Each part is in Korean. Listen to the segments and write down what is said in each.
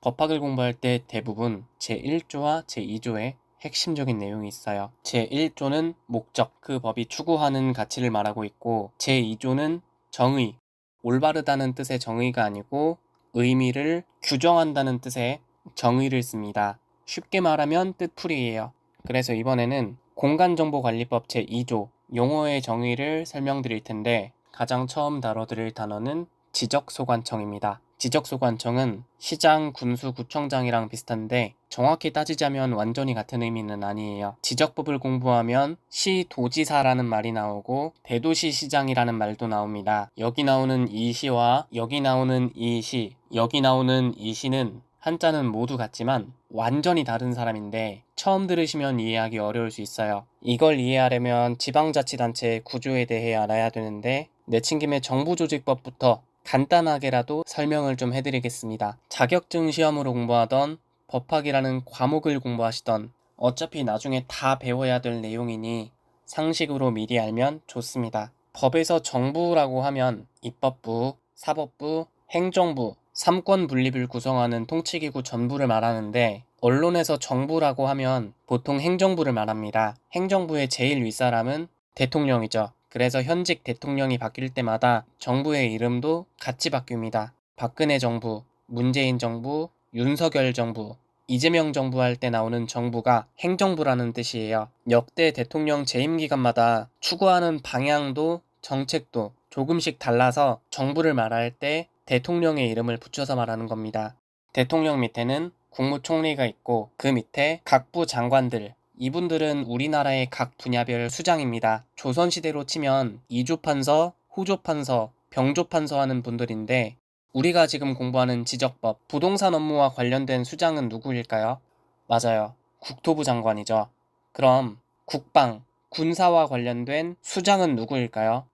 법학을 공부할 때 대부분 제1조와 제2조에 핵심적인 내용이 있어요. 제1조는 목적, 그 법이 추구하는 가치를 말하고 있고, 제2조는 정의, 올바르다는 뜻의 정의가 아니고 의미를 규정한다는 뜻의 정의를 씁니다. 쉽게 말하면 뜻풀이에요. 그래서 이번에는 공간정보관리법 제2조 용어의 정의를 설명드릴 텐데, 가장 처음 다뤄드릴 단어는 지적소관청입니다. 지적소관청은 시장, 군수, 구청장이랑 비슷한데 정확히 따지자면 완전히 같은 의미는 아니에요. 지적법을 공부하면 시도지사라는 말이 나오고 대도시시장이라는 말도 나옵니다. 여기 나오는 이 시와 여기 나오는 이 시, 여기 나오는 이 시는 한자는 모두 같지만 완전히 다른 사람인데 처음 들으시면 이해하기 어려울 수 있어요. 이걸 이해하려면 지방자치단체의 구조에 대해 알아야 되는데 내친 김에 정부조직법부터 간단하게라도 설명을 좀 해드리겠습니다. 자격증 시험으로 공부하던 법학이라는 과목을 공부하시던 어차피 나중에 다 배워야 될 내용이니 상식으로 미리 알면 좋습니다. 법에서 정부라고 하면 입법부, 사법부, 행정부, 삼권 분립을 구성하는 통치기구 전부를 말하는데 언론에서 정부라고 하면 보통 행정부를 말합니다. 행정부의 제일 윗사람은 대통령이죠. 그래서 현직 대통령이 바뀔 때마다 정부의 이름도 같이 바뀝니다. 박근혜 정부, 문재인 정부, 윤석열 정부, 이재명 정부 할 때 나오는 정부가 행정부라는 뜻이에요. 역대 대통령 재임 기간마다 추구하는 방향도 정책도 조금씩 달라서 정부를 말할 때 대통령의 이름을 붙여서 말하는 겁니다. 대통령 밑에는 국무총리가 있고 그 밑에 각부 장관들, 이분들은 우리나라의 각 분야별 수장입니다. 조선시대로 치면 이조판서, 호조판서, 병조판서 하는 분들인데 우리가 지금 공부하는 지적법, 부동산 업무와 관련된 수장은 누구일까요? 맞아요. 국토부 장관이죠. 그럼 국방, 군사와 관련된 수장은 누구일까요?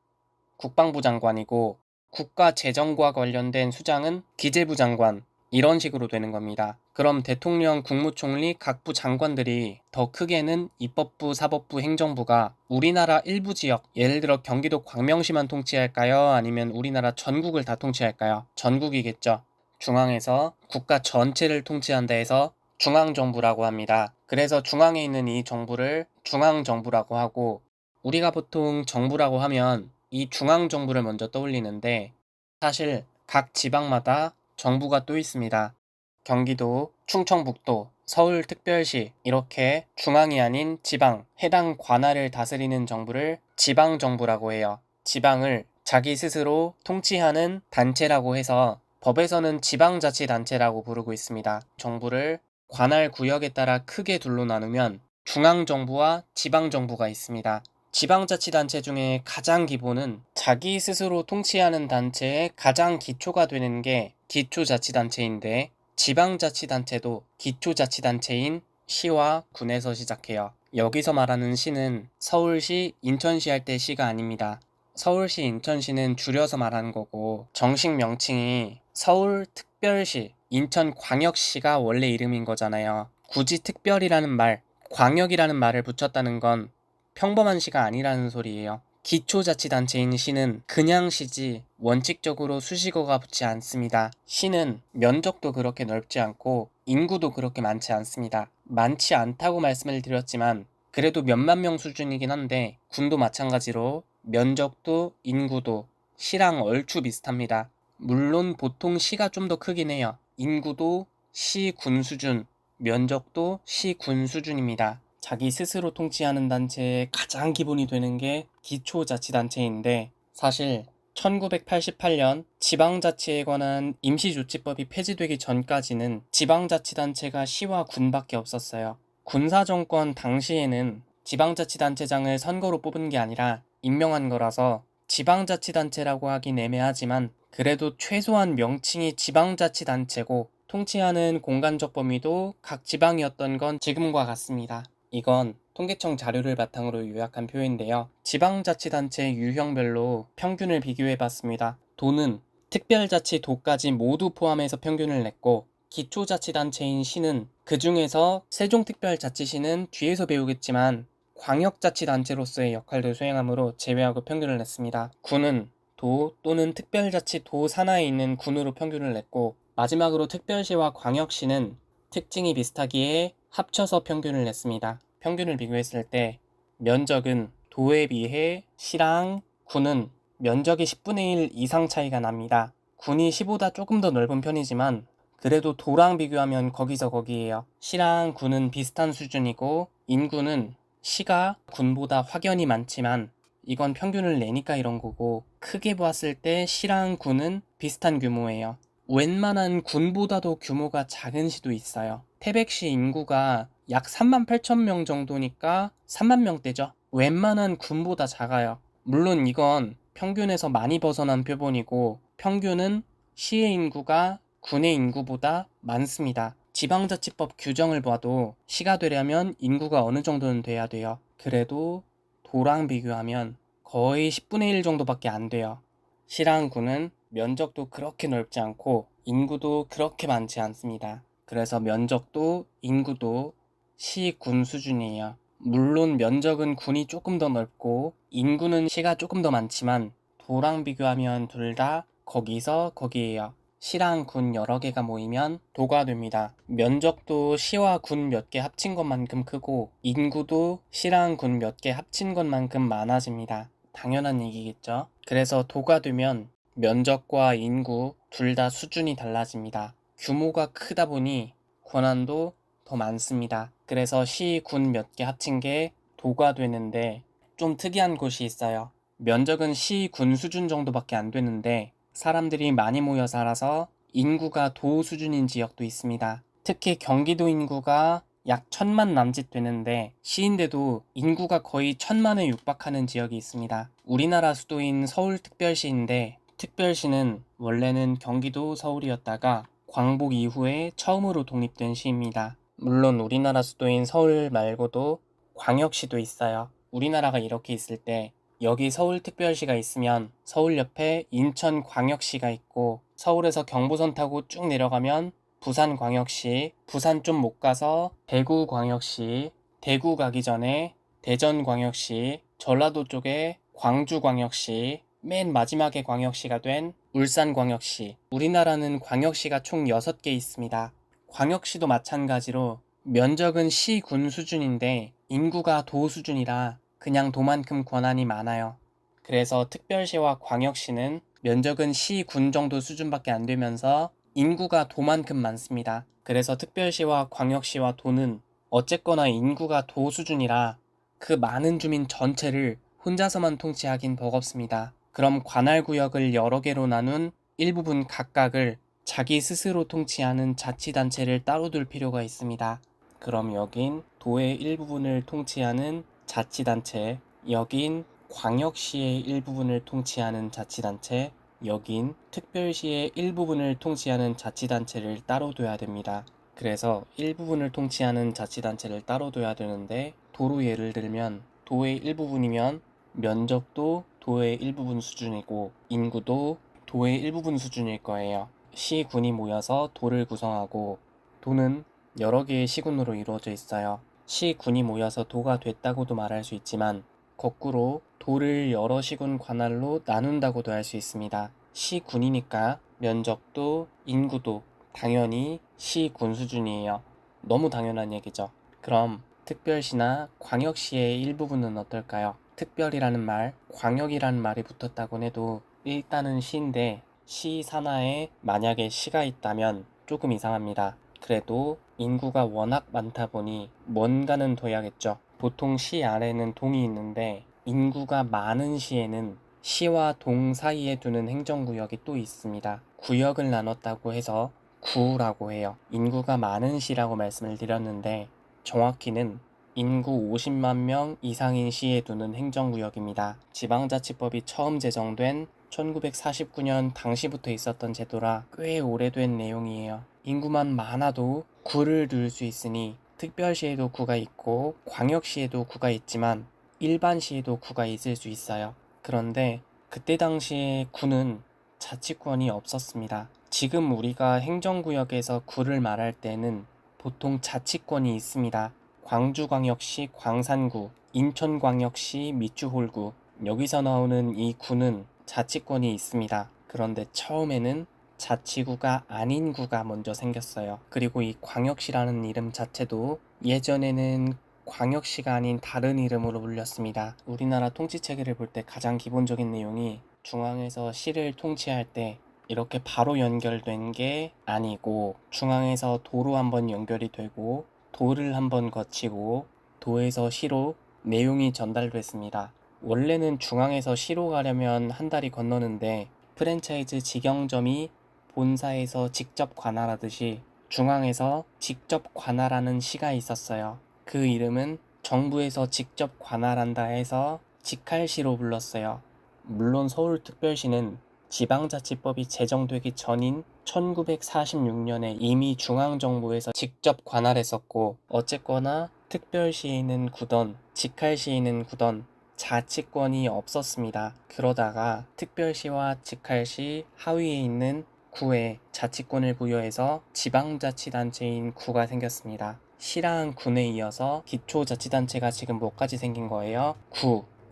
국방부 장관이고 국가재정과 관련된 수장은 기재부 장관, 이런 식으로 되는 겁니다. 그럼 대통령, 국무총리, 각부 장관들이 더 크게는 입법부, 사법부, 행정부가 우리나라 일부 지역, 예를 들어 경기도 광명시만 통치할까요? 아니면 우리나라 전국을 다 통치할까요? 전국이겠죠. 중앙에서 국가 전체를 통치한다 해서 중앙정부라고 합니다. 그래서 중앙에 있는 이 정부를 중앙정부라고 하고, 우리가 보통 정부라고 하면 이 중앙정부를 먼저 떠올리는데 사실 각 지방마다 정부가 또 있습니다. 경기도, 충청북도, 서울특별시 이렇게 중앙이 아닌 지방, 해당 관할을 다스리는 정부를 지방정부라고 해요. 지방을 자기 스스로 통치하는 단체라고 해서 법에서는 지방자치단체라고 부르고 있습니다. 정부를 관할 구역에 따라 크게 둘로 나누면 중앙정부와 지방정부가 있습니다. 지방자치단체 중에 가장 기본은 자기 스스로 통치하는 단체의 가장 기초가 되는 게 기초자치단체인데 지방자치단체도 기초자치단체인 시와 군에서 시작해요. 여기서 말하는 시는 서울시, 인천시 할 때 시가 아닙니다. 서울시, 인천시는 줄여서 말하는 거고 정식 명칭이 서울특별시, 인천광역시가 원래 이름인 거잖아요. 굳이 특별이라는 말, 광역이라는 말을 붙였다는 건 평범한 시가 아니라는 소리예요. 기초자치단체인 시는 그냥 시지 원칙적으로 수식어가 붙지 않습니다. 시는 면적도 그렇게 넓지 않고 인구도 그렇게 많지 않습니다. 많지 않다고 말씀을 드렸지만 그래도 몇만 명 수준이긴 한데 군도 마찬가지로 면적도 인구도 시랑 얼추 비슷합니다. 물론 보통 시가 좀 더 크긴 해요. 인구도 시, 군 수준, 면적도 시, 군 수준입니다. 자기 스스로 통치하는 단체의 가장 기본이 되는 게 기초자치단체인데 사실 1988년 지방자치에 관한 임시조치법이 폐지되기 전까지는 지방자치단체가 시와 군밖에 없었어요. 군사정권 당시에는 지방자치단체장을 선거로 뽑은 게 아니라 임명한 거라서 지방자치단체라고 하긴 애매하지만 그래도 최소한 명칭이 지방자치단체고 통치하는 공간적 범위도 각 지방이었던 건 지금과 같습니다. 이건 통계청 자료를 바탕으로 요약한 표인데요. 지방자치단체 유형별로 평균을 비교해봤습니다. 도는 특별자치도까지 모두 포함해서 평균을 냈고 기초자치단체인 시는 그 중에서 세종특별자치시는 뒤에서 배우겠지만 광역자치단체로서의 역할도 수행하므로 제외하고 평균을 냈습니다. 군은 도 또는 특별자치도 산하에 있는 군으로 평균을 냈고 마지막으로 특별시와 광역시는 특징이 비슷하기에 합쳐서 평균을 냈습니다. 평균을 비교했을 때 면적은 도에 비해 시랑 군은 면적이 10분의 1 이상 차이가 납니다. 군이 시보다 조금 더 넓은 편이지만 그래도 도랑 비교하면 거기서 거기에요. 시랑 군은 비슷한 수준이고 인구는 시가 군보다 확연히 많지만 이건 평균을 내니까 이런 거고 크게 봤을 때 시랑 군은 비슷한 규모예요. 웬만한 군보다도 규모가 작은 시도 있어요. 태백시 인구가 약 38,000명 정도니까 3만 명대죠. 웬만한 군보다 작아요. 물론 이건 평균에서 많이 벗어난 표본이고 평균은 시의 인구가 군의 인구보다 많습니다. 지방자치법 규정을 봐도 시가 되려면 인구가 어느 정도는 돼야 돼요. 그래도 도랑 비교하면 거의 10분의 1 정도밖에 안 돼요. 시랑 군은 면적도 그렇게 넓지 않고 인구도 그렇게 많지 않습니다. 그래서 면적도 인구도 시, 군 수준이에요. 물론 면적은 군이 조금 더 넓고 인구는 시가 조금 더 많지만 도랑 비교하면 둘 다 거기서 거기에요. 시랑 군 여러 개가 모이면 도가 됩니다. 면적도 시와 군 몇 개 합친 것만큼 크고 인구도 시랑 군 몇 개 합친 것만큼 많아집니다. 당연한 얘기겠죠. 그래서 도가 되면 면적과 인구 둘 다 수준이 달라집니다. 규모가 크다 보니 권한도 더 많습니다. 그래서 시, 군 몇 개 합친 게 도가 되는데 좀 특이한 곳이 있어요. 면적은 시, 군 수준 정도밖에 안 되는데 사람들이 많이 모여 살아서 인구가 도 수준인 지역도 있습니다. 특히 경기도 인구가 약 1000만 남짓 되는데 시인데도 인구가 거의 1000만에 육박하는 지역이 있습니다. 우리나라 수도인 서울특별시인데 특별시는 원래는 경기도 서울이었다가 광복 이후에 처음으로 독립된 시입니다. 물론 우리나라 수도인 서울 말고도 광역시도 있어요. 우리나라가 이렇게 있을 때 여기 서울특별시가 있으면 서울 옆에 인천광역시가 있고 서울에서 경부선 타고 쭉 내려가면 부산광역시, 부산 좀 못 가서 대구광역시, 대구 가기 전에 대전광역시, 전라도 쪽에 광주광역시, 맨 마지막에 광역시가 된 울산광역시. 우리나라는 광역시가 총 6개 있습니다. 광역시도 마찬가지로 면적은 시, 군 수준인데 인구가 도 수준이라 그냥 도만큼 권한이 많아요. 그래서 특별시와 광역시는 면적은 시, 군 정도 수준밖에 안 되면서 인구가 도만큼 많습니다. 그래서 특별시와 광역시와 도는 어쨌거나 인구가 도 수준이라 그 많은 주민 전체를 혼자서만 통치하긴 버겁습니다. 그럼 관할구역을 여러 개로 나눈 일부분 각각을 자기 스스로 통치하는 자치단체를 따로 둘 필요가 있습니다. 그럼 여긴 도의 일부분을 통치하는 자치단체, 여긴 광역시의 일부분을 통치하는 자치단체, 여긴 특별시의 일부분을 통치하는 자치단체를 따로 둬야 됩니다. 그래서 일부분을 통치하는 자치단체를 따로 둬야 되는데 도로 예를 들면 도의 일부분이면 면적도 도의 일부분 수준이고 인구도 도의 일부분 수준일 거예요. 시, 군이 모여서 도를 구성하고 도는 여러 개의 시군으로 이루어져 있어요. 시, 군이 모여서 도가 됐다고도 말할 수 있지만 거꾸로 도를 여러 시군 관할로 나눈다고도 할 수 있습니다. 시, 군이니까 면적도 인구도 당연히 시, 군 수준이에요. 너무 당연한 얘기죠. 그럼 특별시나 광역시의 일부분은 어떨까요? 특별이라는 말, 광역이라는 말이 붙었다곤 해도 일단은 시인데 시 산하에 만약에 시가 있다면 조금 이상합니다. 그래도 인구가 워낙 많다 보니 뭔가는 둬야겠죠. 보통 시 아래는 동이 있는데 인구가 많은 시에는 시와 동 사이에 두는 행정구역이 또 있습니다. 구역을 나눴다고 해서 구라고 해요. 인구가 많은 시라고 말씀을 드렸는데 정확히는 인구 50만 명 이상인 시에 두는 행정구역입니다. 지방자치법이 처음 제정된 1949년 당시부터 있었던 제도라 꽤 오래된 내용이에요. 인구만 많아도 구를 둘 수 있으니 특별시에도 구가 있고 광역시에도 구가 있지만 일반시에도 구가 있을 수 있어요. 그런데 그때 당시에 구는 자치권이 없었습니다. 지금 우리가 행정구역에서 구를 말할 때는 보통 자치권이 있습니다. 광주광역시 광산구, 인천광역시 미추홀구, 여기서 나오는 이 구는 자치권이 있습니다. 그런데 처음에는 자치구가 아닌 구가 먼저 생겼어요. 그리고 이 광역시라는 이름 자체도 예전에는 광역시가 아닌 다른 이름으로 불렸습니다. 우리나라 통치체계를 볼 때 가장 기본적인 내용이 중앙에서 시를 통치할 때 이렇게 바로 연결된 게 아니고 중앙에서 도로 한번 연결이 되고 도를 한번 거치고 도에서 시로 내용이 전달됐습니다. 원래는 중앙에서 시로 가려면 한 달이 건너는데 프랜차이즈 직영점이 본사에서 직접 관할하듯이 중앙에서 직접 관할하는 시가 있었어요. 그 이름은 정부에서 직접 관할한다 해서 직할시로 불렀어요. 물론 서울특별시는 지방자치법이 제정되기 전인 1946년에 이미 중앙정부에서 직접 관할했었고 어쨌거나 특별시에는 구던 직할시에는 구던 자치권이 없었습니다. 그러다가 특별시와 직할시 하위에 있는 구에 자치권을 부여해서 지방자치단체인 구가 생겼습니다. 시랑 군에 이어서 기초자치단체가 지금 뭐까지 생긴 거예요?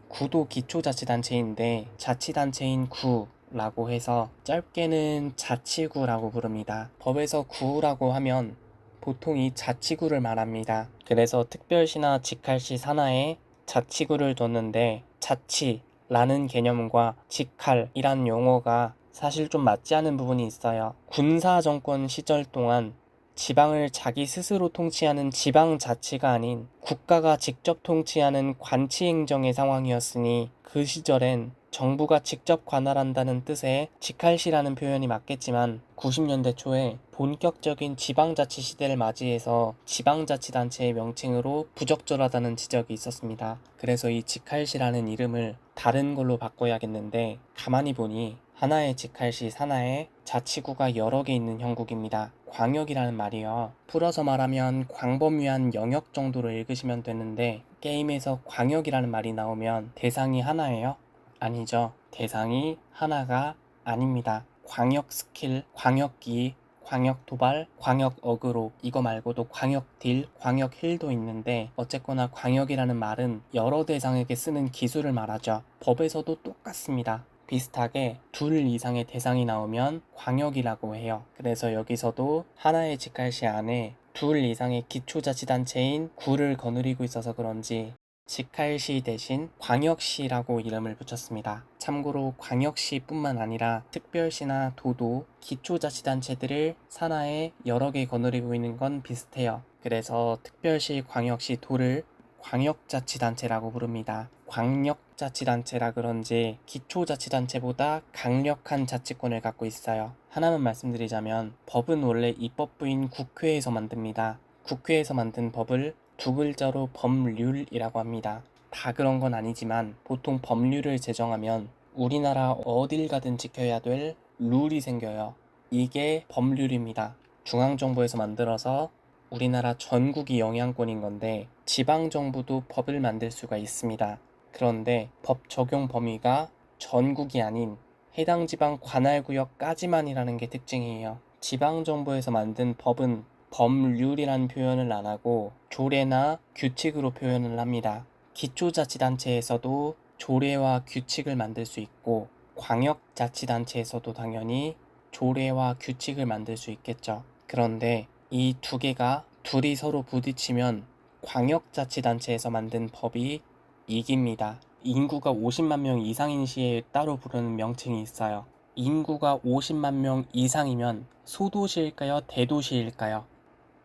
구도 기초자치단체인데 자치단체인 구라고 해서 짧게는 자치구라고 부릅니다. 법에서 구라고 하면 보통 이 자치구를 말합니다. 그래서 특별시나 직할시 산하에 자치구를 뒀는데 자치라는 개념과 직할이란 용어가 사실 좀 맞지 않은 부분이 있어요. 군사정권 시절 동안 지방을 자기 스스로 통치하는 지방자치가 아닌 국가가 직접 통치하는 관치행정의 상황이었으니 그 시절엔 정부가 직접 관할한다는 뜻의 직할시라는 표현이 맞겠지만 90년대 초에 본격적인 지방자치 시대를 맞이해서 지방자치단체의 명칭으로 부적절하다는 지적이 있었습니다. 그래서 이 직할시라는 이름을 다른 걸로 바꿔야겠는데 가만히 보니 하나의 직할시 산하에 자치구가 여러 개 있는 형국입니다. 광역이라는 말이요. 풀어서 말하면 광범위한 영역 정도로 읽으시면 되는데 게임에서 광역이라는 말이 나오면 대상이 하나예요? 아니죠. 대상이 하나가 아닙니다. 광역 스킬, 광역기, 광역 도발, 광역 어그로 이거 말고도 광역 딜, 광역 힐도 있는데 어쨌거나 광역이라는 말은 여러 대상에게 쓰는 기술을 말하죠. 법에서도 똑같습니다. 비슷하게 둘 이상의 대상이 나오면 광역이라고 해요. 그래서 여기서도 하나의 직할시 안에 둘 이상의 기초자치단체인 구를 거느리고 있어서 그런지 직할시 대신 광역시라고 이름을 붙였습니다. 참고로 광역시뿐만 아니라 특별시나 도도, 기초자치단체들을 산하에 여러 개 거느리고 있는 건 비슷해요. 그래서 특별시, 광역시, 도를 광역자치단체라고 부릅니다. 광역자치단체라 그런지 기초자치단체보다 강력한 자치권을 갖고 있어요. 하나만 말씀드리자면 법은 원래 입법부인 국회에서 만듭니다. 국회에서 만든 법을 두 글자로 법률이라고 합니다. 다 그런 건 아니지만 보통 법률을 제정하면 우리나라 어딜 가든 지켜야 될 룰이 생겨요. 이게 법률입니다. 중앙정부에서 만들어서 우리나라 전국이 영향권인 건데 지방정부도 법을 만들 수가 있습니다. 그런데 법 적용 범위가 전국이 아닌 해당 지방 관할구역까지만이라는 게 특징이에요. 지방정부에서 만든 법은 법률이란 표현을 안 하고 조례나 규칙으로 표현을 합니다. 기초자치단체에서도 조례와 규칙을 만들 수 있고 광역자치단체에서도 당연히 조례와 규칙을 만들 수 있겠죠. 그런데 이 두 개가 둘이 서로 부딪히면 광역자치단체에서 만든 법이 이깁니다. 인구가 50만 명 이상인 시에 따로 부르는 명칭이 있어요. 인구가 50만 명 이상이면 소도시일까요? 대도시일까요?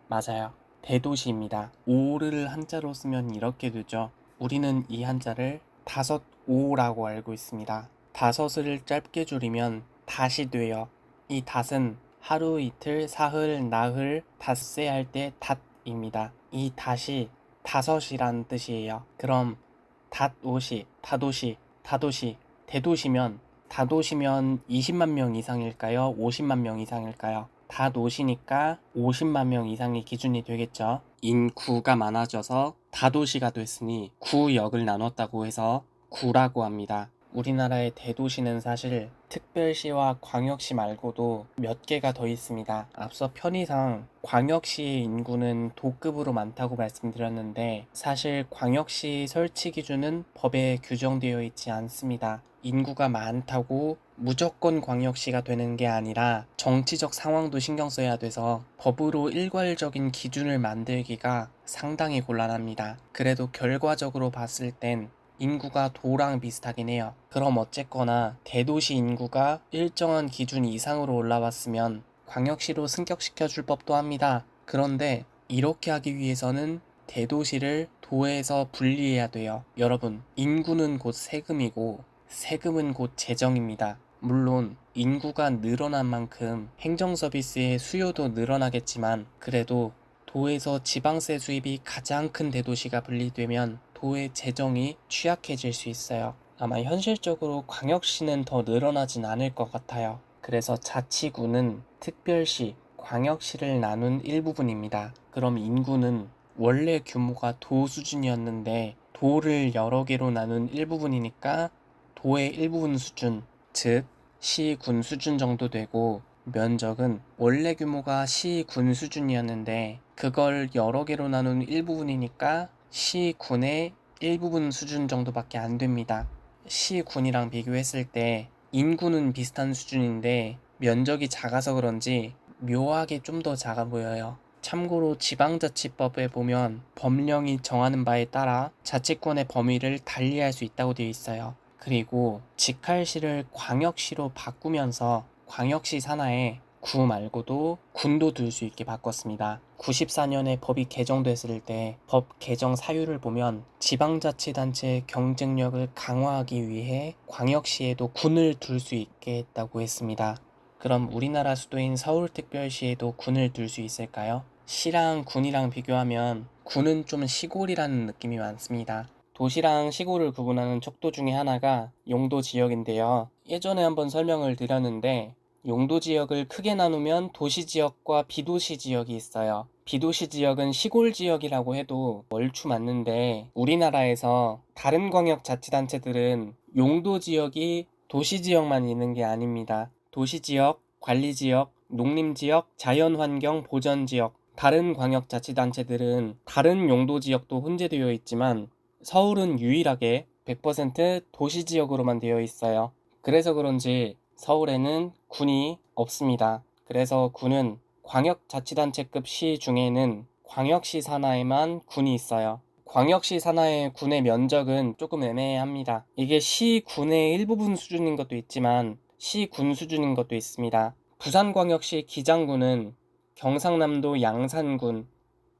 맞아요. 대도시입니다. 5를 한자로 쓰면 이렇게 되죠. 우리는 이 한자를 다섯 오라고 알고 있습니다. 다섯을 짧게 줄이면 닷이 돼요. 이 닷은 하루, 이틀, 사흘, 나흘, 닷새 할 때 닷입니다. 이 닷이 다섯이란 뜻이에요. 그럼 다도시, 대도시면 20만 명 이상일까요? 50만 명 이상일까요? 다도시니까 50만 명 이상이 기준이 되겠죠. 인구가 많아져서 다도시가 됐으니 구역을 나눴다고 해서 구라고 합니다. 우리나라의 대도시는 사실 특별시와 광역시 말고도 몇 개가 더 있습니다. 앞서 편의상 광역시의 인구는 도급으로 많다고 말씀드렸는데 사실 광역시 설치 기준은 법에 규정되어 있지 않습니다. 인구가 많다고 무조건 광역시가 되는 게 아니라 정치적 상황도 신경 써야 돼서 법으로 일괄적인 기준을 만들기가 상당히 곤란합니다. 그래도 결과적으로 봤을 땐 인구가 도랑 비슷하긴 해요. 그럼 어쨌거나 대도시 인구가 일정한 기준 이상으로 올라왔으면 광역시로 승격시켜 줄 법도 합니다. 그런데 이렇게 하기 위해서는 대도시를 도에서 분리해야 돼요. 여러분, 인구는 곧 세금이고 세금은 곧 재정입니다. 물론 인구가 늘어난 만큼 행정 서비스의 수요도 늘어나겠지만 그래도 도에서 지방세 수입이 가장 큰 대도시가 분리되면 도의 재정이 취약해질 수 있어요. 아마 현실적으로 광역시는 더 늘어나진 않을 것 같아요. 그래서 자치구는 특별시, 광역시를 나눈 일부분입니다. 그럼 인구는 원래 규모가 도 수준이었는데 도를 여러 개로 나눈 일부분이니까 도의 일부분 수준, 즉 시, 군 수준 정도 되고 면적은 원래 규모가 시, 군 수준이었는데 그걸 여러 개로 나눈 일부분이니까 시, 군의 일부분 수준 정도밖에 안 됩니다. 시, 군이랑 비교했을 때 인구는 비슷한 수준인데 면적이 작아서 그런지 묘하게 좀 더 작아 보여요. 참고로 지방자치법에 보면 법령이 정하는 바에 따라 자치권의 범위를 달리할 수 있다고 되어 있어요. 그리고 직할시를 광역시로 바꾸면서 광역시 산하에 구 말고도 군도 둘 수 있게 바꿨습니다. 94년에 법이 개정됐을 때 법 개정 사유를 보면 지방자치단체의 경쟁력을 강화하기 위해 광역시에도 군을 둘 수 있게 했다고 했습니다. 그럼 우리나라 수도인 서울특별시에도 군을 둘 수 있을까요? 시랑 군이랑 비교하면 군은 좀 시골이라는 느낌이 많습니다. 도시랑 시골을 구분하는 척도 중에 하나가 용도 지역인데요. 예전에 한번 설명을 드렸는데 용도 지역을 크게 나누면 도시 지역과 비도시 지역이 있어요. 비도시 지역은 시골 지역이라고 해도 얼추 맞는데 우리나라에서 다른 광역자치단체들은 용도 지역이 도시 지역만 있는 게 아닙니다. 도시 지역, 관리 지역, 농림 지역, 자연환경 보전 지역, 다른 광역자치단체들은 다른 용도 지역도 혼재되어 있지만 서울은 유일하게 100% 도시 지역으로만 되어 있어요. 그래서 그런지 서울에는 군이 없습니다. 그래서 군은 광역자치단체급 시 중에는 광역시 산하에만 군이 있어요. 광역시 산하의 군의 면적은 조금 애매합니다. 이게 시, 군의 일부분 수준인 것도 있지만 시, 군 수준인 것도 있습니다. 부산광역시 기장군은 경상남도 양산군,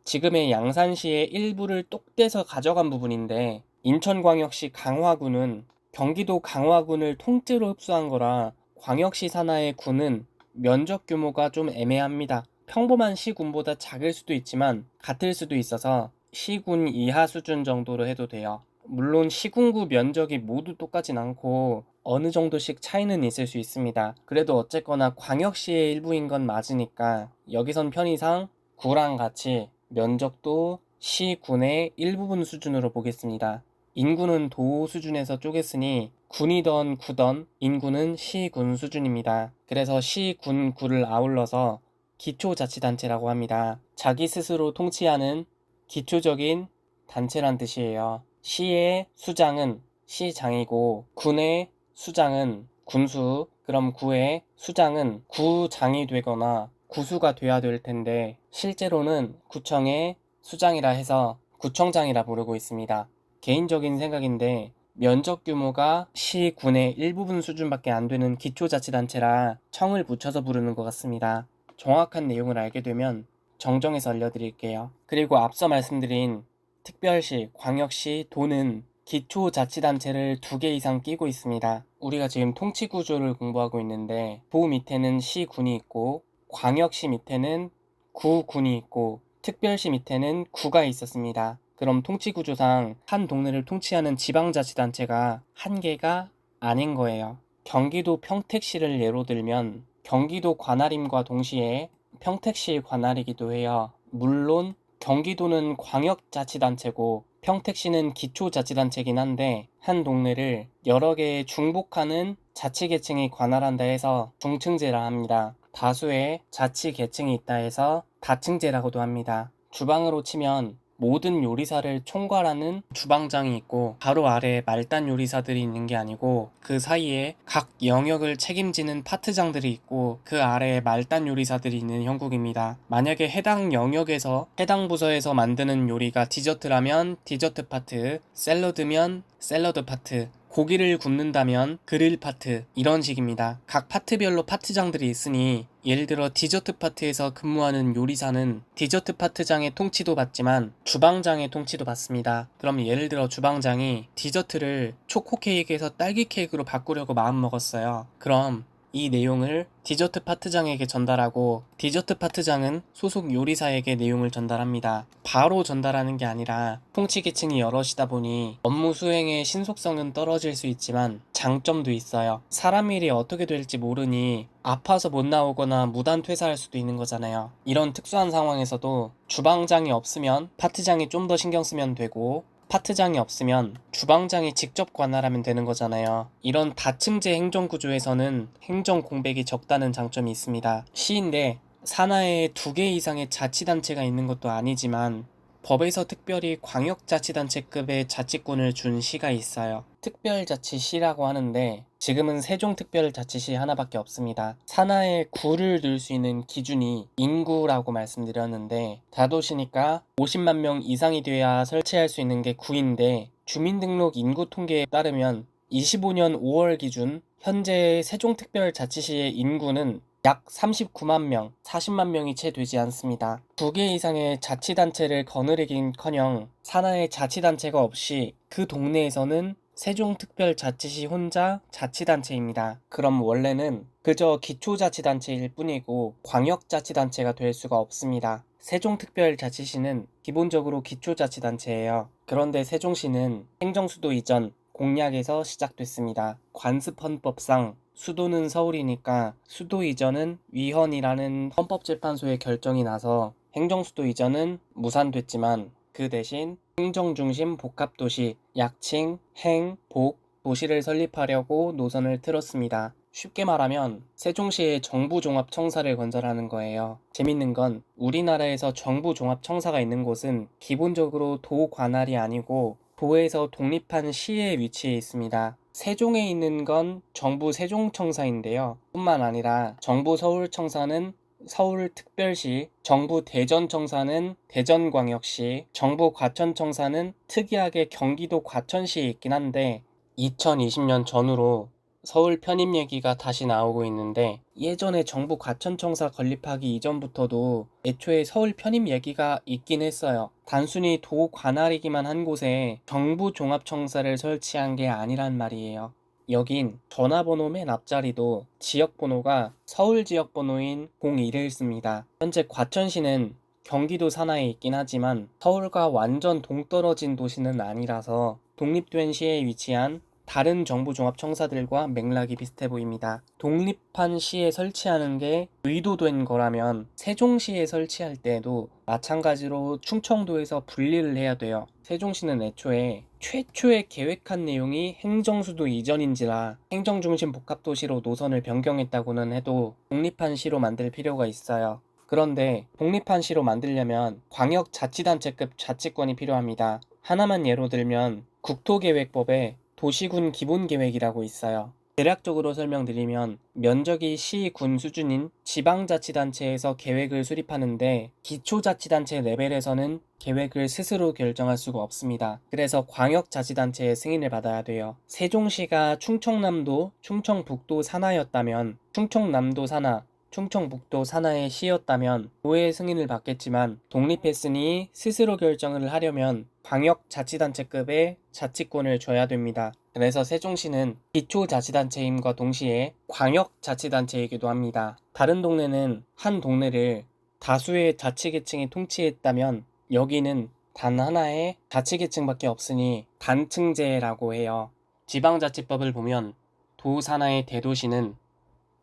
지금의 양산시의 일부를 똑 떼서 가져간 부분인데 인천광역시 강화군은 경기도 강화군을 통째로 흡수한 거라 광역시 산하의 군은 면적 규모가 좀 애매합니다. 평범한 시군보다 작을 수도 있지만 같을 수도 있어서 시군 이하 수준 정도로 해도 돼요. 물론 시군구 면적이 모두 똑같진 않고 어느 정도씩 차이는 있을 수 있습니다. 그래도 어쨌거나 광역시의 일부인 건 맞으니까 여기선 편의상 구랑 같이 면적도 시, 군의 일부분 수준으로 보겠습니다. 인구는 도 수준에서 쪼갰으니 군이던 구던 인구는 시, 군 수준입니다. 그래서 시, 군, 구를 아울러서 기초자치단체라고 합니다. 자기 스스로 통치하는 기초적인 단체란 뜻이에요. 시의 수장은 시장이고 군의 수장은 군수, 그럼 구의 수장은 구장이 되거나 구수가 돼야 될 텐데 실제로는 구청의 수장이라 해서 구청장이라 부르고 있습니다. 개인적인 생각인데 면적 규모가 시, 군의 일부분 수준밖에 안 되는 기초자치단체라 청을 붙여서 부르는 것 같습니다. 정확한 내용을 알게 되면 정정해서 알려드릴게요. 그리고 앞서 말씀드린 특별시, 광역시, 도는 기초자치단체를 2개 이상 끼고 있습니다. 우리가 지금 통치구조를 공부하고 있는데 도 밑에는 시, 군이 있고 광역시 밑에는 구, 군이 있고 특별시 밑에는 구가 있었습니다. 그럼 통치구조상 한 동네를 통치하는 지방자치단체가 한 개가 아닌 거예요. 경기도 평택시를 예로 들면 경기도 관할임과 동시에 평택시 관할이기도 해요. 물론 경기도는 광역자치단체고 평택시는 기초자치단체긴 한데 한 동네를 여러 개의 중복하는 자치계층이 관할한다 해서 중층제라 합니다. 다수의 자치계층이 있다 해서 다층제라고도 합니다. 주방으로 치면 모든 요리사를 총괄하는 주방장이 있고 바로 아래에 말단 요리사들이 있는 게 아니고 그 사이에 각 영역을 책임지는 파트장들이 있고 그 아래에 말단 요리사들이 있는 형국입니다. 만약에 해당 영역에서 해당 부서에서 만드는 요리가 디저트라면 디저트 파트, 샐러드면 샐러드 파트, 고기를 굽는다면 그릴 파트, 이런 식입니다. 각 파트별로 파트장들이 있으니 예를 들어 디저트 파트에서 근무하는 요리사는 디저트 파트장의 통치도 받지만 주방장의 통치도 받습니다. 그럼 예를 들어 주방장이 디저트를 초코 케이크에서 딸기 케이크로 바꾸려고 마음먹었어요. 그럼 이 내용을 디저트 파트장에게 전달하고 디저트 파트장은 소속 요리사에게 내용을 전달합니다. 바로 전달하는 게 아니라 통치 계층이 여럿이다 보니 업무 수행의 신속성은 떨어질 수 있지만 장점도 있어요. 사람 일이 어떻게 될지 모르니 아파서 못 나오거나 무단 퇴사할 수도 있는 거잖아요. 이런 특수한 상황에서도 주방장이 없으면 파트장이 좀 더 신경 쓰면 되고 파트장이 없으면 주방장이 직접 관할하면 되는 거잖아요. 이런 다층제 행정구조에서는 행정 공백이 적다는 장점이 있습니다. 시인데 산하에 2개 이상의 자치단체가 있는 것도 아니지만 법에서 특별히 광역자치단체급의 자치권을 준 시가 있어요. 특별자치시라고 하는데 지금은 세종특별자치시 하나밖에 없습니다. 산하에 구를 넣을 수 있는 기준이 인구라고 말씀드렸는데 다도시니까 50만 명 이상이 돼야 설치할 수 있는 게 구인데 주민등록 인구 통계에 따르면 25년 5월 기준 현재 세종특별자치시의 인구는 약 39만 명, 40만 명이 채 되지 않습니다. 2개 이상의 자치단체를 거느리긴커녕 산하의 자치단체가 없이 그 동네에서는 세종특별자치시 혼자 자치단체입니다. 그럼 원래는 그저 기초자치단체일 뿐이고 광역자치단체가 될 수가 없습니다. 세종특별자치시는 기본적으로 기초자치단체예요. 그런데 세종시는 행정수도 이전 공약에서 시작됐습니다. 관습헌법상 수도는 서울이니까 수도 이전은 위헌이라는 헌법재판소의 결정이 나서 행정수도 이전은 무산됐지만 그 대신 행정중심 복합도시, 약칭, 행, 복, 도시를 설립하려고 노선을 틀었습니다. 쉽게 말하면 세종시에 정부종합청사를 건설하는 거예요. 재밌는 건 우리나라에서 정부종합청사가 있는 곳은 기본적으로 도 관할이 아니고 도에서 독립한 시에 위치해 있습니다. 세종에 있는 건 정부 세종청사인데요. 뿐만 아니라 정부 서울청사는 서울특별시, 정부 대전청사는 대전광역시, 정부 과천청사는 특이하게 경기도 과천시에 있긴 한데 2020년 전후로 서울 편입 얘기가 다시 나오고 있는데 예전에 정부 과천청사 건립하기 이전부터도 애초에 서울 편입 얘기가 있긴 했어요. 단순히 도 관할이기만 한 곳에 정부 종합청사를 설치한 게 아니란 말이에요. 여긴 전화번호 맨 앞자리도 지역번호가 서울 지역번호인 01을 씁니다. 현재 과천시는 경기도 산하에 있긴 하지만 서울과 완전 동떨어진 도시는 아니라서 독립된 시에 위치한 다른 정부종합청사들과 맥락이 비슷해 보입니다. 독립한 시에 설치하는 게 의도된 거라면 세종시에 설치할 때에도 마찬가지로 충청도에서 분리를 해야 돼요. 세종시는 애초에 최초에 계획한 내용이 행정수도 이전인지라 행정중심 복합도시로 노선을 변경했다고는 해도 독립한 시로 만들 필요가 있어요. 그런데 독립한 시로 만들려면 광역자치단체급 자치권이 필요합니다. 하나만 예로 들면 국토계획법에 도시군 기본계획이라고 있어요. 대략적으로 설명드리면 면적이 시, 군 수준인 지방자치단체에서 계획을 수립하는데 기초자치단체 레벨에서는 계획을 스스로 결정할 수가 없습니다. 그래서 광역자치단체의 승인을 받아야 돼요. 세종시가 충청남도, 충청북도 산하였다면 충청남도 산하, 충청북도 산하의 시였다면 도의 승인을 받겠지만 독립했으니 스스로 결정을 하려면 광역자치단체급의 자치권을 줘야 됩니다. 그래서 세종시는 기초자치단체임과 동시에 광역자치단체이기도 합니다. 다른 동네는 한 동네를 다수의 자치계층이 통치했다면 여기는 단 하나의 자치계층밖에 없으니 단층제라고 해요. 지방자치법을 보면 도 산하의 대도시는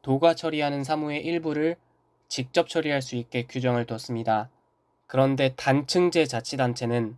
도가 처리하는 사무의 일부를 직접 처리할 수 있게 규정을 뒀습니다. 그런데 단층제 자치단체는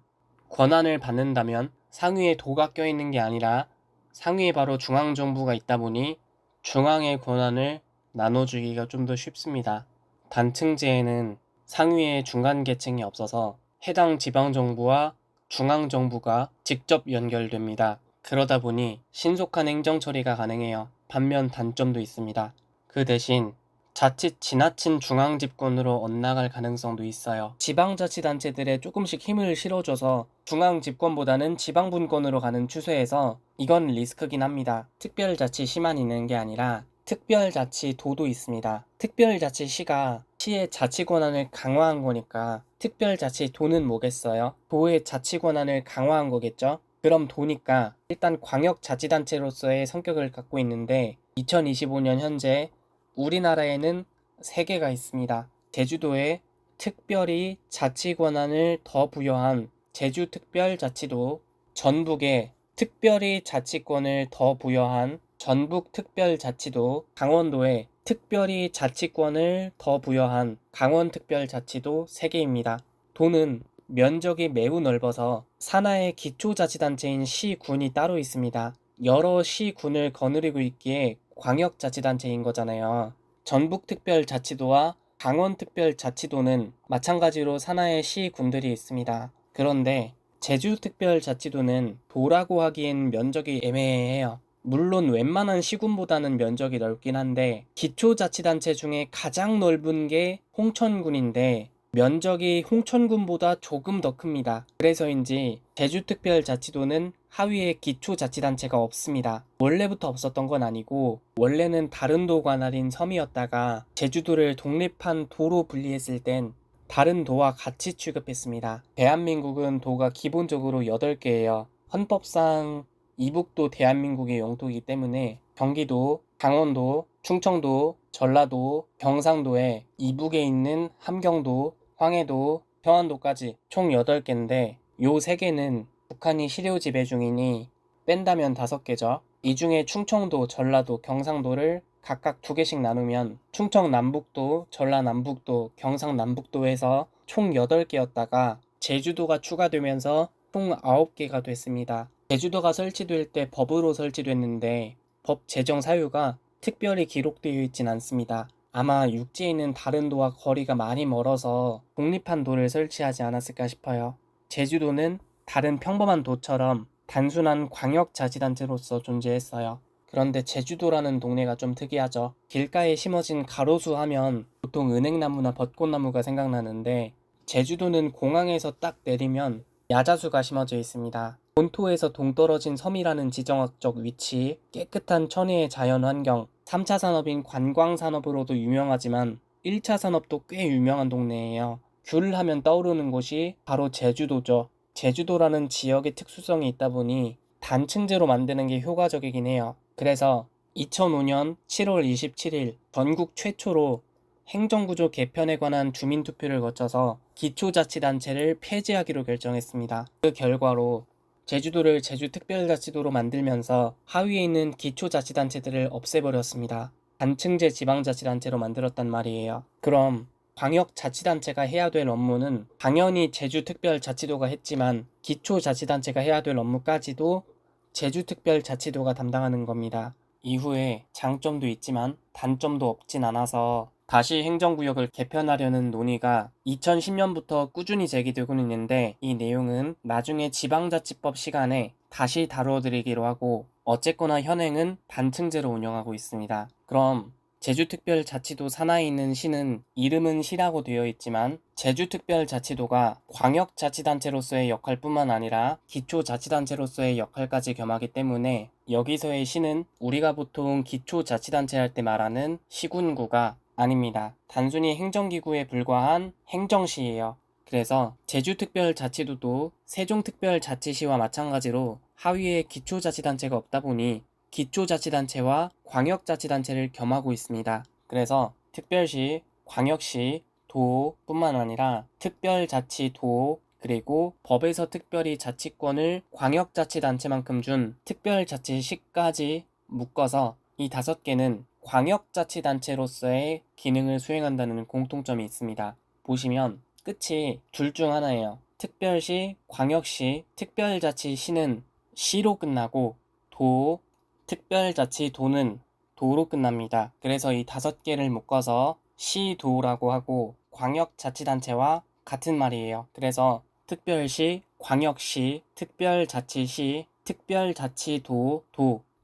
권한을 받는다면 상위에 도가 껴있는 게 아니라 상위에 바로 중앙정부가 있다 보니 중앙의 권한을 나눠주기가 좀 더 쉽습니다. 단층제에는 상위에 중간 계층이 없어서 해당 지방정부와 중앙정부가 직접 연결됩니다. 그러다 보니 신속한 행정처리가 가능해요. 반면 단점도 있습니다. 그 대신 자칫 지나친 중앙집권으로 엇나갈 가능성도 있어요. 지방자치단체들에 조금씩 힘을 실어줘서 중앙집권보다는 지방분권으로 가는 추세에서 이건 리스크긴 합니다. 특별자치시만 있는 게 아니라 특별자치도도 있습니다. 특별자치시가 시의 자치권한을 강화한 거니까 특별자치도는 뭐겠어요? 도의 자치권한을 강화한 거겠죠? 그럼 도니까 일단 광역자치단체로서의 성격을 갖고 있는데 2025년 현재 우리나라에는 3개가 있습니다. 제주도에 특별히 자치권한을 더 부여한 제주특별자치도, 전북에 특별히 자치권을 더 부여한 전북특별자치도, 강원도에 특별히 자치권을 더 부여한 강원특별자치도 3개입니다. 도는 면적이 매우 넓어서 산하의 기초자치단체인 시군이 따로 있습니다. 여러 시군을 거느리고 있기에 광역자치단체인 거잖아요. 전북특별자치도와 강원특별자치도는 마찬가지로 산하의 시군들이 있습니다. 그런데 제주특별자치도는 도라고 하기엔 면적이 애매해요. 물론 웬만한 시군보다는 면적이 넓긴 한데 기초자치단체 중에 가장 넓은 게 홍천군인데 면적이 홍천군보다 조금 더 큽니다. 그래서인지 제주특별자치도는 하위에 기초자치단체가 없습니다. 원래부터 없었던 건 아니고 원래는 다른 도 관할인 섬이었다가 제주도를 독립한 도로 분리했을 땐 다른 도와 같이 취급했습니다. 대한민국은 도가 기본적으로 8개예요. 헌법상 이북도 대한민국의 영토이기 때문에 경기도, 강원도, 충청도, 전라도, 경상도에 이북에 있는 함경도, 황해도, 평안도까지 총 8개인데 요 3개는 북한이 실효 지배 중이니 뺀다면 5개죠. 이 중에 충청도, 전라도, 경상도를 각각 2개씩 나누면 충청남북도, 전라남북도, 경상남북도 해서 총 8개였다가 제주도가 추가되면서 총 9개가 됐습니다. 제주도가 설치될 때 법으로 설치됐는데 법 제정 사유가 특별히 기록되어 있진 않습니다. 아마 육지에 있는 다른 도와 거리가 많이 멀어서 독립한 도를 설치하지 않았을까 싶어요. 제주도는 다른 평범한 도처럼 단순한 광역자치단체로서 존재했어요. 그런데 제주도라는 동네가 좀 특이하죠. 길가에 심어진 가로수 하면 보통 은행나무나 벚꽃나무가 생각나는데 제주도는 공항에서 딱 내리면 야자수가 심어져 있습니다. 본토에서 동떨어진 섬이라는 지정학적 위치, 깨끗한 천혜의 자연환경, 3차 산업인 관광산업으로도 유명하지만 1차 산업도 꽤 유명한 동네예요. 귤 하면 떠오르는 곳이 바로 제주도죠. 제주도라는 지역의 특수성이 있다 보니 단층제로 만드는 게 효과적이긴 해요. 그래서 2005년 7월 27일 전국 최초로 행정구조 개편에 관한 주민투표를 거쳐서 기초자치단체를 폐지하기로 결정했습니다. 그 결과로 제주도를 제주특별자치도로 만들면서 하위에 있는 기초자치단체들을 없애버렸습니다. 단층제 지방자치단체로 만들었단 말이에요. 그럼 광역자치단체가 해야 될 업무는 당연히 제주특별자치도가 했지만 기초자치단체가 해야 될 업무까지도 제주특별자치도가 담당하는 겁니다. 이후에 장점도 있지만 단점도 없진 않아서 다시 행정구역을 개편하려는 논의가 2010년부터 꾸준히 제기되고 있는데 이 내용은 나중에 지방자치법 시간에 다시 다뤄드리기로 하고 어쨌거나 현행은 단층제로 운영하고 있습니다. 그럼 제주특별자치도 산하에 있는 시는 이름은 시라고 되어 있지만 제주특별자치도가 광역자치단체로서의 역할뿐만 아니라 기초자치단체로서의 역할까지 겸하기 때문에 여기서의 시는 우리가 보통 기초자치단체 할 때 말하는 시군구가 아닙니다. 단순히 행정기구에 불과한 행정시예요. 그래서 제주특별자치도도 세종특별자치시와 마찬가지로 하위에 기초자치단체가 없다 보니 기초자치단체와 광역자치단체를 겸하고 있습니다. 그래서 특별시, 광역시, 도뿐만 아니라 특별자치도 그리고 법에서 특별히 자치권을 광역자치단체만큼 준 특별자치시까지 묶어서 이 5개는 광역자치단체로서의 기능을 수행한다는 공통점이 있습니다. 보시면 끝이 둘 중 하나예요. 특별시, 광역시, 특별자치시는 시로 끝나고 도, 특별자치도는 도로 끝납니다. 그래서 이 5개를 묶어서 시도라고 하고 광역자치단체와 같은 말이에요. 그래서 특별시, 광역시, 특별자치시, 특별자치도,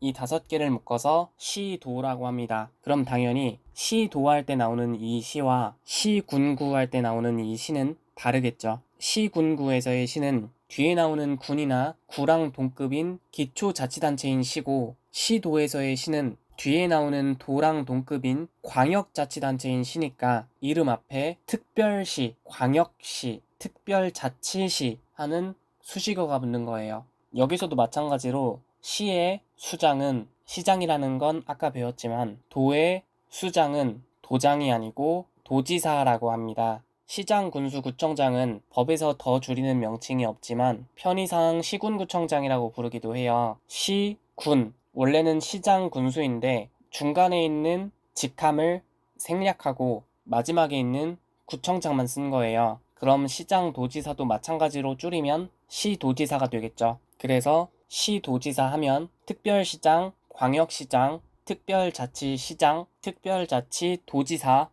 이 5개를 묶어서 시도라고 합니다. 그럼 당연히 시도 할 때 나오는 이 시와 시군구 할 때 나오는 이 시는 다르겠죠. 시군구에서의 시는 뒤에 나오는 군이나 구랑 동급인 기초자치단체인 시고, 시도에서의 시는 뒤에 나오는 도랑 동급인 광역자치단체인 시니까 이름 앞에 특별시, 광역시, 특별자치시 하는 수식어가 붙는 거예요. 여기서도 마찬가지로 시의 수장은, 시장이라는 건 아까 배웠지만 도의 수장은 도장이 아니고 도지사라고 합니다. 시장, 군수, 구청장은 법에서 더 줄이는 명칭이 없지만 편의상 시군구청장이라고 부르기도 해요. 시, 군, 원래는 시장, 군수인데 중간에 있는 직함을 생략하고 마지막에 있는 구청장만 쓴 거예요. 그럼 시장, 도지사도 마찬가지로 줄이면 시도지사가 되겠죠. 그래서 시도지사 하면 특별시장, 광역시장, 특별자치시장, 특별자치도지사,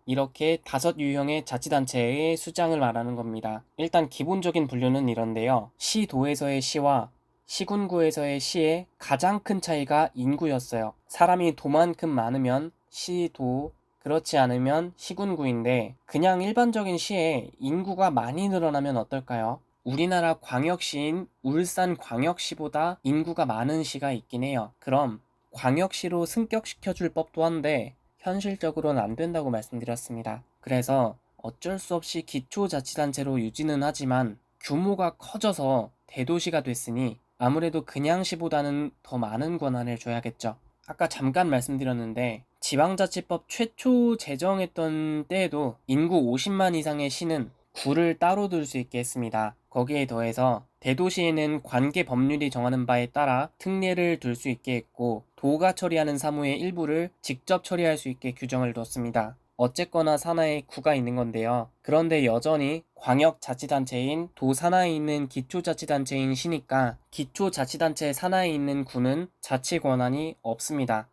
이렇게 5유형의 자치단체의 수장을 말하는 겁니다. 일단 기본적인 분류는 이런데요. 시도에서의 시와 시군구에서의 시의 가장 큰 차이가 인구였어요. 사람이 도만큼 많으면 시도, 그렇지 않으면 시군구인데 그냥 일반적인 시에 인구가 많이 늘어나면 어떨까요? 우리나라 광역시인 울산광역시보다 인구가 많은 시가 있긴 해요. 그럼 광역시로 승격시켜줄 법도 한데 현실적으로는 안 된다고 말씀드렸습니다. 그래서 어쩔 수 없이 기초자치단체로 유지는 하지만 규모가 커져서 대도시가 됐으니 아무래도 그냥 시보다는 더 많은 권한을 줘야겠죠. 아까 잠깐 말씀드렸는데 지방자치법 최초 제정했던 때에도 인구 50만 이상의 시는 구를 따로 둘 수 있게 했습니다. 거기에 더해서 대도시에는 관계 법률이 정하는 바에 따라 특례를 둘 수 있게 했고 도가 처리하는 사무의 일부를 직접 처리할 수 있게 규정을 뒀습니다. 어쨌거나 산하에 구가 있는 건데요. 그런데 여전히 광역자치단체인 도 산하에 있는 기초자치단체인 시니까 기초자치단체 산하에 있는 구는 자치 권한이 없습니다.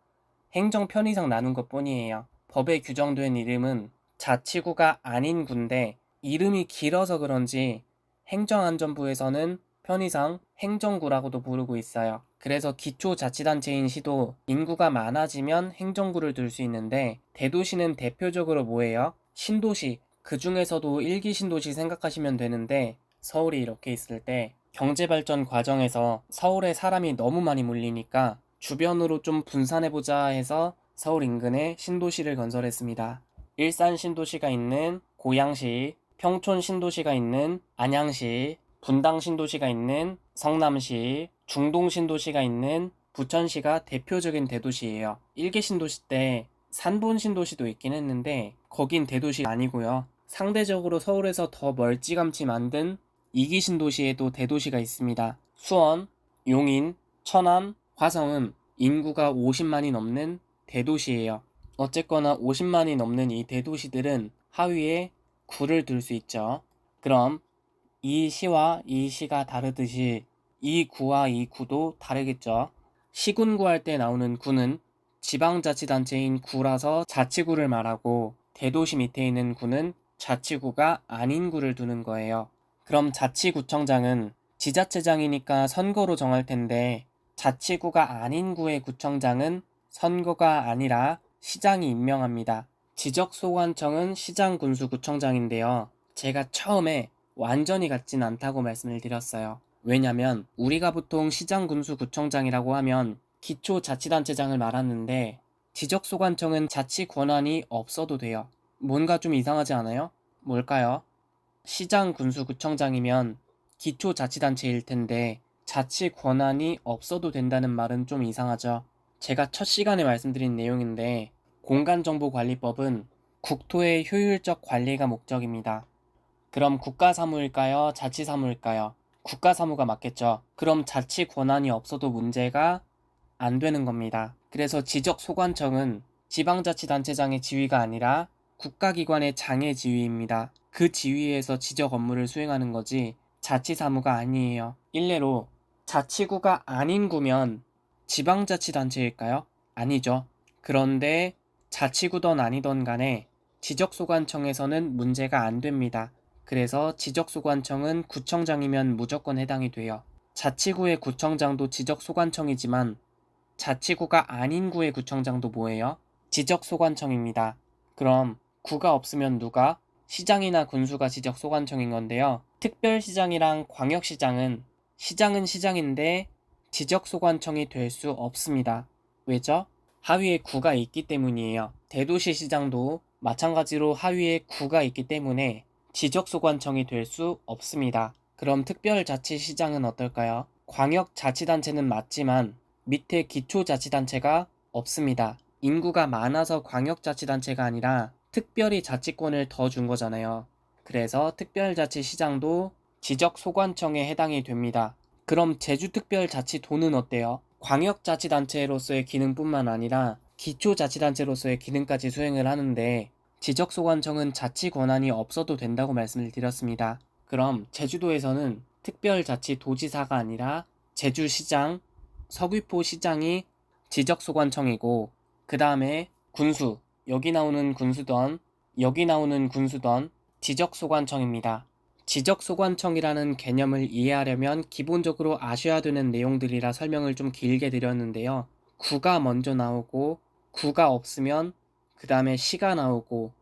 행정 편의상 나눈 것 뿐이에요. 법에 규정된 이름은 자치구가 아닌 군데 이름이 길어서 그런지 행정안전부에서는 편의상 행정구라고도 부르고 있어요. 그래서 기초자치단체인 시도 인구가 많아지면 행정구를 둘 수 있는데 대도시는 대표적으로 뭐예요? 신도시, 그 중에서도 1기 신도시 생각하시면 되는데 서울이 이렇게 있을 때 경제발전 과정에서 서울에 사람이 너무 많이 몰리니까 주변으로 좀 분산해보자 해서 서울 인근에 신도시를 건설했습니다. 일산 신도시가 있는 고양시, 평촌 신도시가 있는 안양시, 분당 신도시가 있는 성남시, 중동 신도시가 있는 부천시가 대표적인 대도시예요. 1기 신도시 때 산본 신도시도 있긴 했는데 거긴 대도시 아니고요. 상대적으로 서울에서 더 멀찌감치 만든 2기 신도시에도 대도시가 있습니다. 수원, 용인, 천안, 화성은 인구가 50만이 넘는 대도시예요. 어쨌거나 50만이 넘는 이 대도시들은 하위에 구를 둘 수 있죠. 그럼 이 시와 이 시가 다르듯이 이 구와 이 구도 다르겠죠. 시군구 할 때 나오는 구는 지방자치단체인 구라서 자치구를 말하고 대도시 밑에 있는 구는 자치구가 아닌 구를 두는 거예요. 그럼 자치구청장은 지자체장이니까 선거로 정할 텐데 자치구가 아닌 구의 구청장은 선거가 아니라 시장이 임명합니다. 지적소관청은 시장군수구청장인데요. 제가 처음에 완전히 같진 않다고 말씀을 드렸어요. 왜냐면 우리가 보통 시장군수구청장이라고 하면 기초자치단체장을 말하는데 지적소관청은 자치 권한이 없어도 돼요. 뭔가 좀 이상하지 않아요? 뭘까요? 시장군수구청장이면 기초자치단체일 텐데 자치 권한이 없어도 된다는 말은 좀 이상하죠. 제가 첫 시간에 말씀드린 내용인데 공간정보관리법은 국토의 효율적 관리가 목적입니다. 그럼 국가사무일까요? 자치사무일까요? 국가사무가 맞겠죠. 그럼 자치 권한이 없어도 문제가 안 되는 겁니다. 그래서 지적소관청은 지방자치단체장의 지위가 아니라 국가기관의 장의 지위입니다. 그 지위에서 지적 업무를 수행하는 거지 자치사무가 아니에요. 일례로 자치구가 아닌 구면 지방자치단체일까요? 아니죠. 그런데 자치구든 아니든 간에 지적소관청에서는 문제가 안 됩니다. 그래서 지적소관청은 구청장이면 무조건 해당이 돼요. 자치구의 구청장도 지적소관청이지만 자치구가 아닌 구의 구청장도 뭐예요? 지적소관청입니다. 그럼 구가 없으면 누가? 시장이나 군수가 지적소관청인 건데요. 특별시장이랑 광역시장은 시장은 시장인데 지적소관청이 될 수 없습니다. 왜죠? 하위에 구가 있기 때문이에요. 대도시시장도 마찬가지로 하위에 구가 있기 때문에 지적소관청이 될 수 없습니다. 그럼 특별자치시장은 어떨까요? 광역자치단체는 맞지만 밑에 기초자치단체가 없습니다. 인구가 많아서 광역자치단체가 아니라 특별히 자치권을 더 준 거잖아요. 그래서 특별자치시장도 지적소관청에 해당이 됩니다. 그럼 제주특별자치도는 어때요? 광역자치단체로서의 기능뿐만 아니라 기초자치단체로서의 기능까지 수행을 하는데 지적소관청은 자치 권한이 없어도 된다고 말씀을 드렸습니다. 그럼 제주도에서는 특별자치도지사가 아니라 제주시장, 서귀포시장이 지적소관청이고 그 다음에 군수, 여기 나오는 군수던 지적소관청입니다. 지적소관청이라는 개념을 이해하려면 기본적으로 아셔야 되는 내용들이라 설명을 좀 길게 드렸는데요. 구가 먼저 나오고 구가 없으면 그 다음에 시가 나오고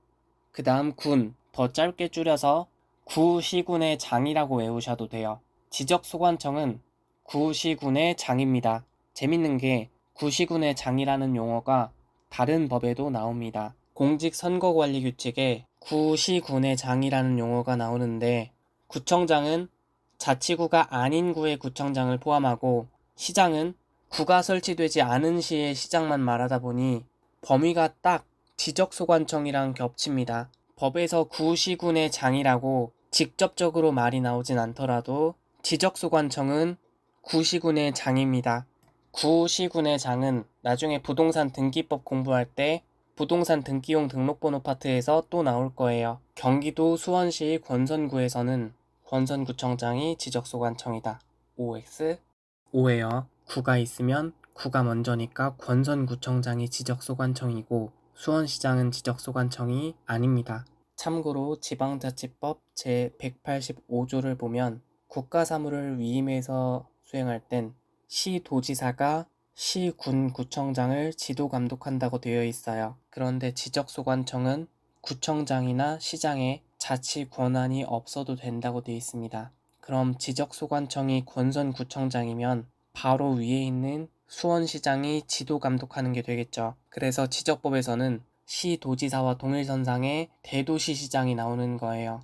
그 다음 군, 더 짧게 줄여서 구시군의 장이라고 외우셔도 돼요. 지적소관청은 구시군의 장입니다. 재밌는 게 구시군의 장이라는 용어가 다른 법에도 나옵니다. 공직선거관리규칙에 구시군의 장이라는 용어가 나오는데 구청장은 자치구가 아닌 구의 구청장을 포함하고 시장은 구가 설치되지 않은 시의 시장만 말하다 보니 범위가 딱 지적소관청이랑 겹칩니다. 법에서 구시군의 장이라고 직접적으로 말이 나오진 않더라도 지적소관청은 구시군의 장입니다. 구시군의 장은 나중에 부동산 등기법 공부할 때 부동산 등기용 등록번호 파트에서 또 나올 거예요. 경기도 수원시 권선구에서는 권선구청장이 지적소관청이다. OX 오예요. 구가 있으면 구가 먼저니까 권선구청장이 지적소관청이고 수원시장은 지적소관청이 아닙니다. 참고로 지방자치법 제185조를 보면 국가사무를 위임해서 수행할 땐 시도지사가 시군구청장을 지도감독한다고 되어 있어요. 그런데 지적소관청은 구청장이나 시장에 자치 권한이 없어도 된다고 되어 있습니다. 그럼 지적소관청이 권선구청장이면 바로 위에 있는 수원시장이 지도감독하는 게 되겠죠. 그래서 지적법에서는 시도지사와 동일선상에 대도시시장이 나오는 거예요.